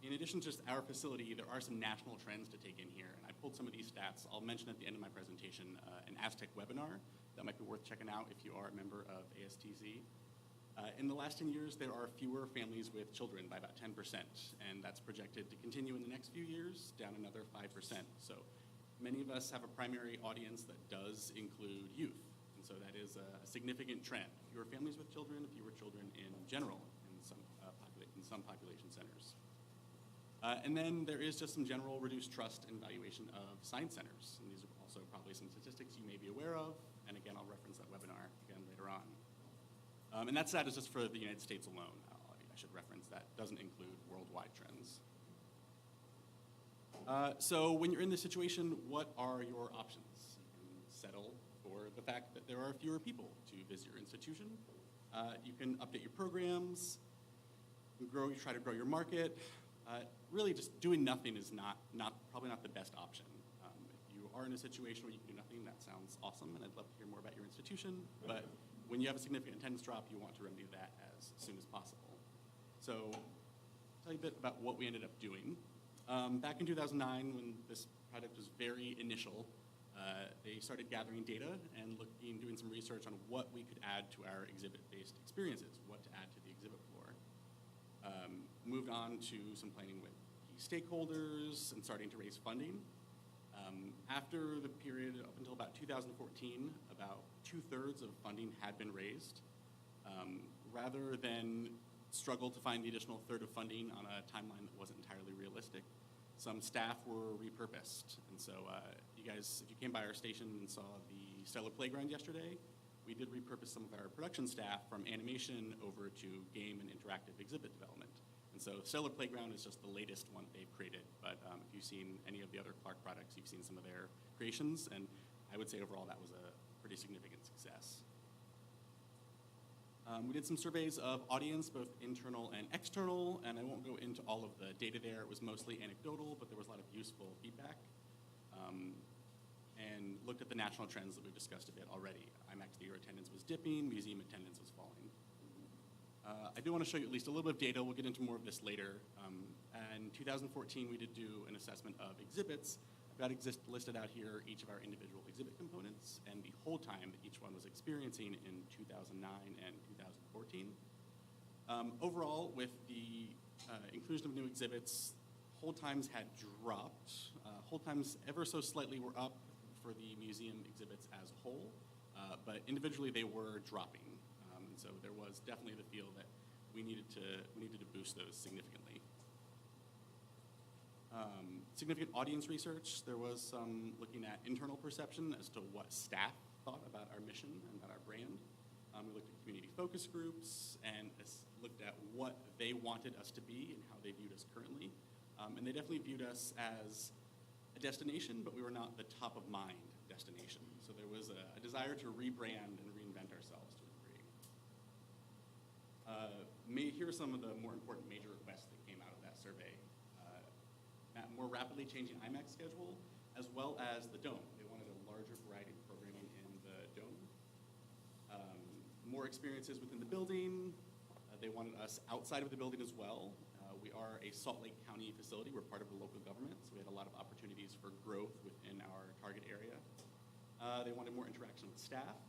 Speaker 8: In addition to just our facility, there are some national trends to take in here, and I pulled some of these stats. I'll mention at the end of my presentation an Aztec webinar that might be worth checking out if you are a member of ASTZ. In the last 10 years, there are fewer families with children by about 10%, and that's projected to continue in the next few years, down another 5%. So many of us have a primary audience that does include youth, and so that is a significant trend. Fewer families with children, fewer children in general in some population centers. And then there is just some general reduced trust and valuation of science centers. And these are also probably some statistics you may be aware of. And again, I'll reference that webinar again later on. And that stat is just for the United States alone. I should reference that. Doesn't include worldwide trends. So when you're in this situation, what are your options? You can settle for the fact that there are fewer people to visit your institution. You can update your programs. You try to grow your market. Really, just doing nothing is probably not the best option. If you are in a situation where you can do nothing, that sounds awesome, and I'd love to hear more about your institution. But when you have a significant attendance drop, you want to remedy that as soon as possible. So I'll tell you a bit about what we ended up doing. Back in 2009, when this project was very initial, they started gathering data and doing some research on what we could add to our exhibit-based experiences, what to add to the exhibit floor. Moved on to some planning with key stakeholders and starting to raise funding. After the period up until about 2014, about 2/3 of funding had been raised. Rather than struggle to find the additional third of funding on a timeline that wasn't entirely realistic, some staff were repurposed. And so you guys, if you came by our station and saw the Stellar Playground yesterday, we did repurpose some of our production staff from animation over to game and interactive exhibit development. And so Stellar Playground is just the latest one they've created. But if you've seen any of the other Clark products, you've seen some of their creations. And I would say overall that was a pretty significant success. We did some surveys of audience, both internal and external, and I won't go into all of the data there. It was mostly anecdotal, but there was a lot of useful feedback. And looked at the national trends that we've discussed a bit already. IMAX theater attendance was dipping, museum attendance was falling. I do want to show you at least a little bit of data. We'll get into more of this later. In 2014, we did do an assessment of exhibits. I've got listed out here each of our individual exhibit components and the whole time that each one was experiencing in 2009 and 2014. Overall, with the inclusion of new exhibits, hold times had dropped. Hold times ever so slightly were up for the museum exhibits as a whole, but individually they were dropping. And so there was definitely the feel that we needed to boost those significantly. Significant audience research. There was some looking at internal perception as to what staff thought about our mission and about our brand. We looked at community focus groups and looked at what they wanted us to be and how they viewed us currently. And they definitely viewed us as a destination, but we were not the top of mind destination. So there was a desire to rebrand and reinvent ourselves to a degree. Here are some of the more important major requests that came out of that survey. That more rapidly changing IMAX schedule, as well as the dome. They wanted a larger variety of programming in the dome. More experiences within the building. They wanted us outside of the building as well. We are a Salt Lake County facility. We're part of the local government, so we had a lot of opportunities for growth within our target area. They wanted more interaction with staff.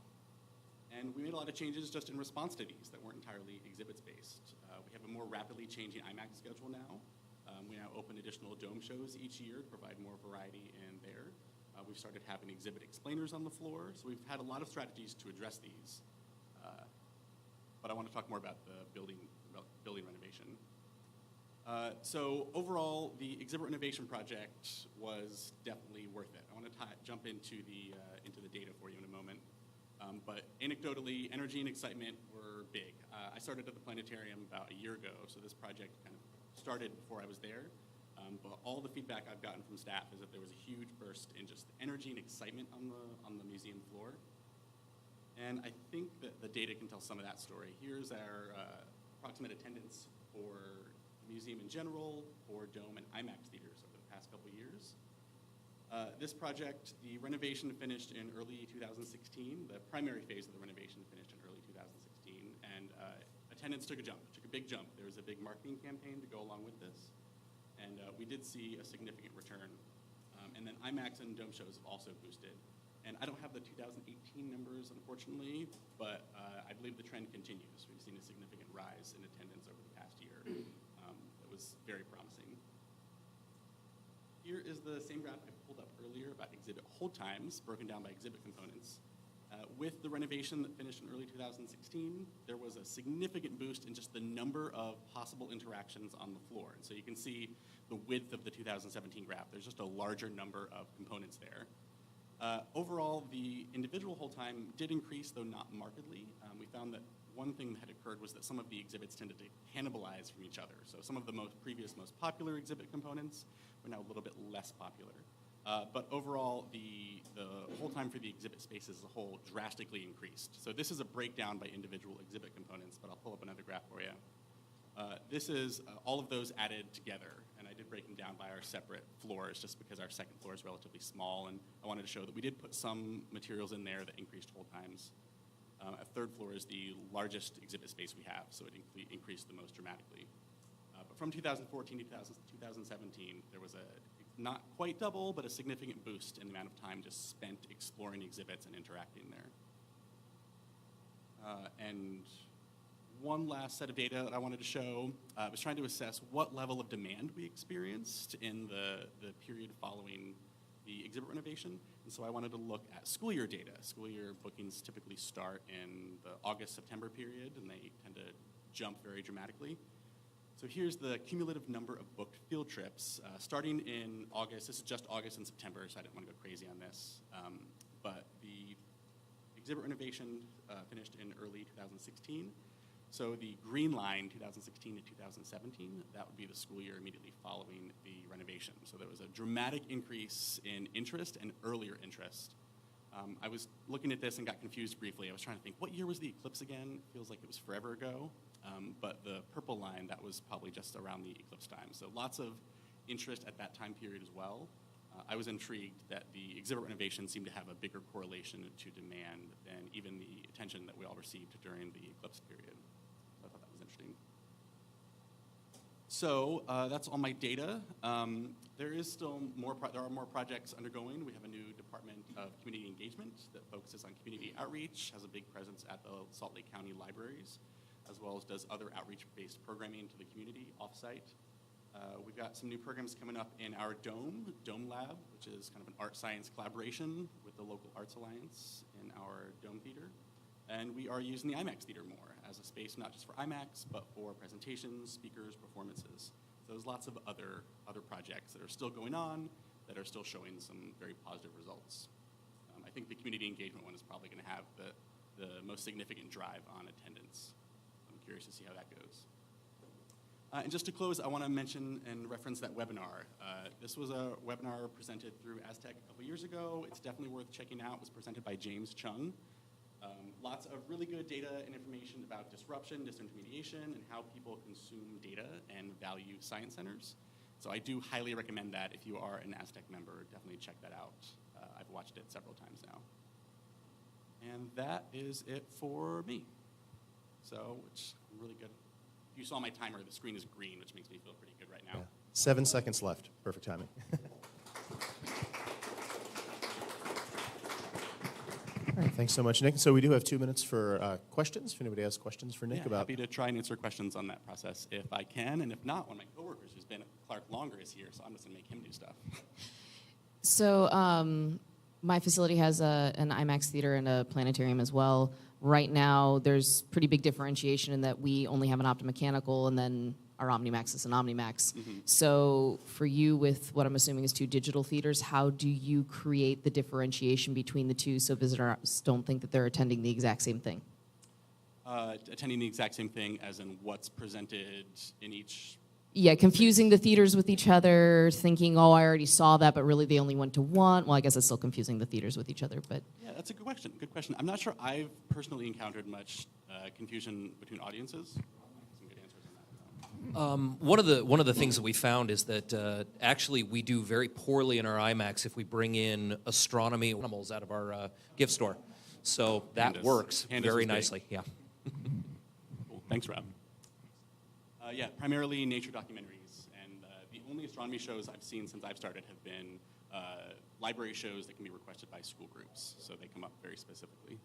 Speaker 8: And we made a lot of changes just in response to these that weren't entirely exhibits-based. We have a more rapidly changing IMAX schedule now. We now open additional dome shows each year to provide more variety in there. We've started having exhibit explainers on the floor, so we've had a lot of strategies to address these. But I want to talk more about the building renovation. So overall, the exhibit renovation project was definitely worth it. I want to jump into the data for you in a moment. But anecdotally, energy and excitement were big. I started at the planetarium about a year ago, so this project kind of started before I was there. But all the feedback I've gotten from staff is that there was a huge burst in just the energy and excitement on the museum floor. And I think that the data can tell some of that story. Here's our approximate attendance for the museum in general, for Dome and IMAX theaters over the past couple years. This project, the renovation finished in early 2016. The primary phase of the renovation finished in early 2016, and attendance took a big jump. There was a big marketing campaign to go along with this, and we did see a significant return. And then IMAX and Dome shows have also boosted. And I don't have the 2018 numbers, unfortunately, but I believe the trend continues. We've seen a significant rise in attendance over the past year. That was very promising. Here is the same graph I pulled up earlier about exhibit hold times, broken down by exhibit components. With the renovation that finished in early 2016, there was a significant boost in just the number of possible interactions on the floor. And so you can see the width of the 2017 graph. There's just a larger number of components there. Overall, the individual hold time did increase, though not markedly. We found that one thing that had occurred was that some of the exhibits tended to cannibalize from each other. So some of the most popular exhibit components were now a little bit less popular. But overall, the hold time for the exhibit space as a whole drastically increased. So this is a breakdown by individual exhibit components, but I'll pull up another graph for you. This is all of those added together, and I did break them down by our separate floors just because our second floor is relatively small, and I wanted to show that we did put some materials in there that increased hold times. Our third floor is the largest exhibit space we have, so it increased the most dramatically. But from 2014 to 2017, there was a not quite double, but a significant boost in the amount of time just spent exploring exhibits and interacting there. And one last set of data that I wanted to show was trying to assess what level of demand we experienced in the period following the exhibit renovation. And so I wanted to look at school year data. School year bookings typically start in the August-September period, and they tend to jump very dramatically. So here's the cumulative number of booked field trips. Starting in August, this is just August and September, so I didn't want to go crazy on this. But the exhibit renovation finished in early 2016. So the green line, 2016 to 2017, that would be the school year immediately following the renovation. So there was a dramatic increase in interest and earlier interest. I was looking at this and got confused briefly. I was trying to think, what year was the eclipse again? Feels like it was forever ago. But the purple line, that was probably just around the eclipse time. So lots of interest at that time period as well. I was intrigued that the exhibit renovation seemed to have a bigger correlation to demand than even the attention that we all received during the eclipse period. So I thought that was interesting. So that's all my data. There is still there are more projects undergoing. We have a new Department of Community Engagement that focuses on community outreach, has a big presence at the Salt Lake County libraries, as well as does other outreach-based programming to the community offsite. We've got some new programs coming up in our Dome Lab, which is kind of an art-science collaboration with the local Arts Alliance in our Dome Theater. And we are using the IMAX Theater more as a space not just for IMAX, but for presentations, speakers, performances. So there's lots of other projects that are still going on that are still showing some very positive results. I think the community engagement one is probably going to have the most significant drive on attendance. I'm curious to see how that goes. And just to close, I want to mention and reference that webinar. This was a webinar presented through Aztec a couple years ago. It's definitely worth checking out. It was presented by James Chung. Lots of really good data and information about disruption, disintermediation, and how people consume data and value science centers. So I do highly recommend that. If you are an Aztec member, definitely check that out. I've watched it several times now. And that is it for me. So, which I'm really good. If you saw my timer, the screen is green, which makes me feel pretty good right now.
Speaker 2: Yeah. 7 seconds left. Perfect timing. All right, thanks so much, Nick. So we do have 2 minutes for questions. If anybody has questions for Nick
Speaker 8: Yeah,
Speaker 2: about...
Speaker 8: happy to try and answer questions on that process if I can, and if not, one of my coworkers who's been at Clark longer is here, so I'm just going to make him do stuff.
Speaker 6: So my facility has an IMAX theater and a planetarium as well. Right now, there's pretty big differentiation in that we only have an optomechanical, and then our OmniMax is an OmniMax.
Speaker 8: Mm-hmm.
Speaker 6: So for you, with what I'm assuming is 2 digital theaters, how do you create the differentiation between the two so visitors don't think that they're attending the exact same thing?
Speaker 8: Attending the exact same thing as in what's presented in each...
Speaker 6: Yeah, confusing the theaters with each other, thinking, oh, I already saw that, but really they only went to one. Well, I guess it's still confusing the theaters with each other, but...
Speaker 8: Yeah, that's a good question. Good question. I'm not sure I've personally encountered much confusion between audiences. Some good answers on that.
Speaker 9: One of the things that we found is that actually we do very poorly in our IMAX if we bring in astronomy animals out of our gift store. So that
Speaker 8: Pandas.
Speaker 9: works
Speaker 8: Pandas
Speaker 9: very
Speaker 8: is big.
Speaker 9: nicely. Yeah.
Speaker 8: Cool. Thanks, Rob. Yeah, primarily nature documentaries, and the only astronomy shows I've seen since I've started have been library shows that can be requested by school groups, so they come up very specifically.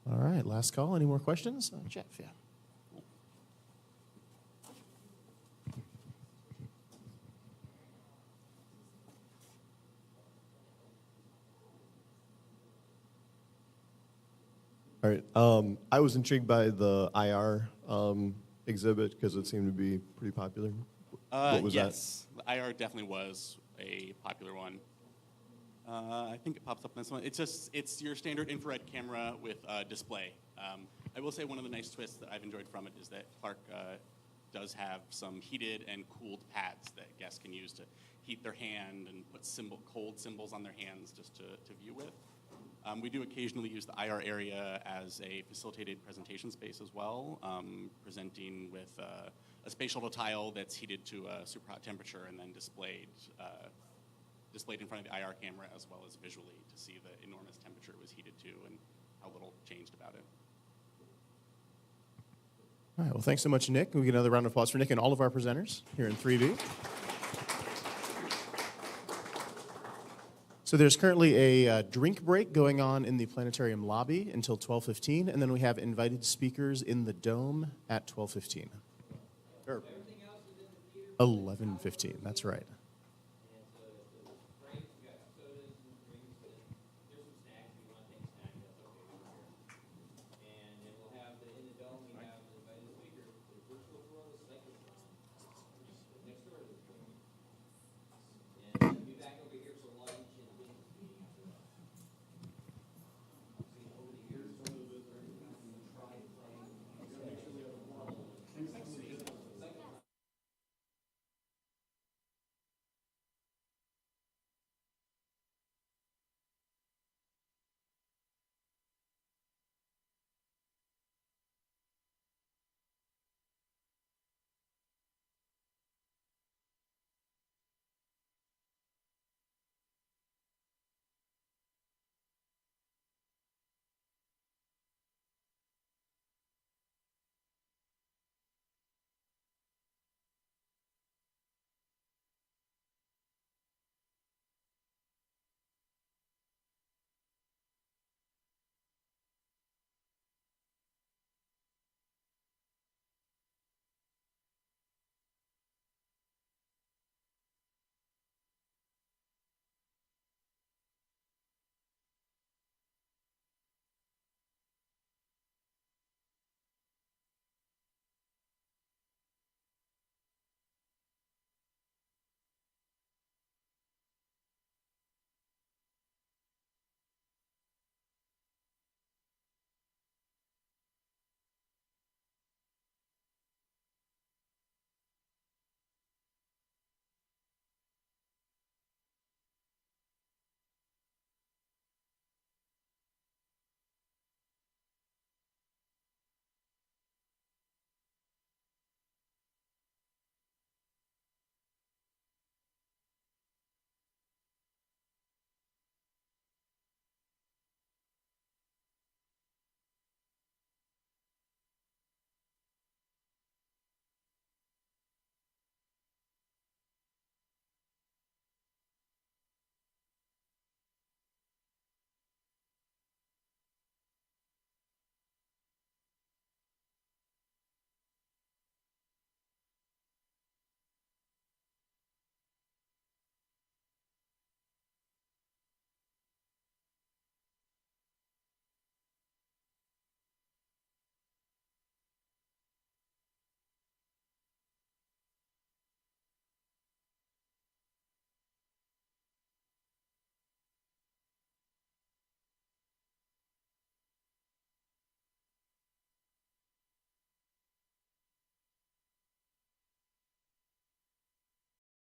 Speaker 2: All right, last call. Any more questions? Jeff, yeah.
Speaker 10: All right. I was intrigued by the IR exhibit because it seemed to be pretty popular. What was
Speaker 8: yes, the IR definitely was a popular one. I think it pops up in this one. It's your standard infrared camera with display. I will say one of the nice twists that I've enjoyed from it is that Clark does have some heated and cooled pads that guests can use to heat their hand and put cold symbols on their hands just to view with. We do occasionally use the IR area as a facilitated presentation space as well, presenting with a space shuttle tile that's heated to a super hot temperature and then displayed in front of the IR camera as well as visually to see the enormous temperature it was heated to and how little changed about it.
Speaker 2: All right, well, thanks so much, Nick. Can we get another round of applause for Nick and all of our presenters here in 3B? So there's currently a drink break going on in the planetarium lobby until 12:15, and then we have invited speakers in the dome at 12:15. Or 11:15, that's right.